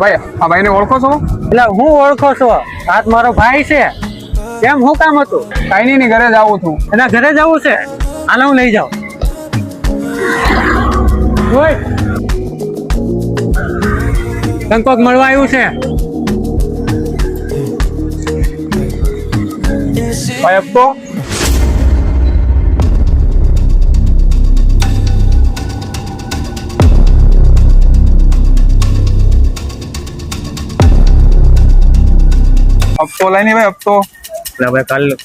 ભાઈ આ ભાઈને ઓળખો છો? એટલે હું ઓળખો છો? આજ મારો ભાઈ છે. કેમ શું કામ હતું? કઈ નહીં, ઘરે જ આવું છું. એના ઘરે જવું છે? હાલો હું લઈ જાઉં. ઓય કંકોક મળવા આવ્યું છે. ભાઈ અબ તો લઈ નહીં ભાઈ, અબ તો એટલે ભાઈ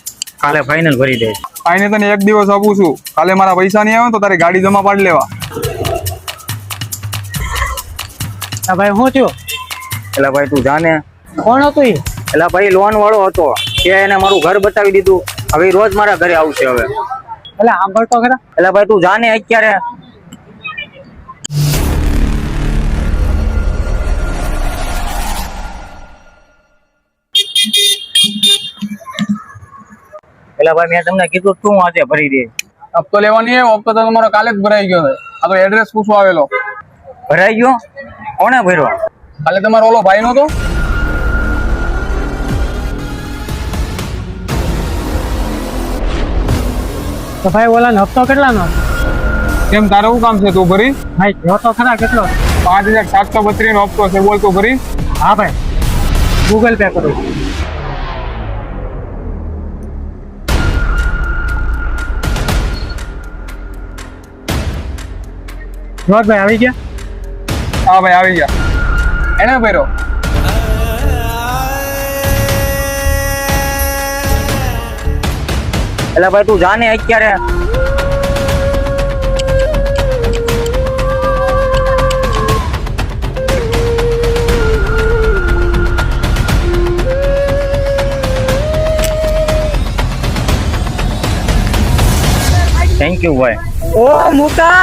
કાલે ફાઇનલ ભરી દે. કાંઈ નહીં, તને એક દિવસ આપું છું. કાલે મારા પૈસા નહીં આવે તો તારી ગાડી જમા પાડી લેવા. ભાઈ શું થયું? એટલે ભાઈ તું જાને. કોણ હતું એ? એટલે ભાઈ લોન વાળો હતો, તે એને મારું ઘર બતાવી દીધું. હવે ઈ રોજ મારા ઘરે આવશે. હવે એટલે સાંભળતો ખરા. એટલે ભાઈ તું જાને અત્યારે. એટલે ભાઈ મેં તમને કીધું તું આજે ભરી દે. હપ્તો લેવાની હે, હપ્તો તો તમારો કાલે જ ભરાઈ ગયો છે. આ તો એડ્રેસ પૂછવા આવેલો. ભરાઈ ગયો? કોને ભર્યો? કાલે તમારો ઓલો ભાઈ નો તો ભાઈ ઓલાનો હપ્તો કેટલાનો? કેમ તારે શું કામ છે? તું ભરી? ભાઈ જો તો ખરા કેટલો? 5732 નો હપ્તો છે. બોલ તું ભરી? હા ભાઈ ગૂગલ પે કરું. ભાઈ આવી ગયા? હા ભાઈ આવી ગયા. એને ભર્યો? એટલે ભાઈ તું જાને અત્યારે. થેન્ક યુ ભાઈ. ઓ મુકા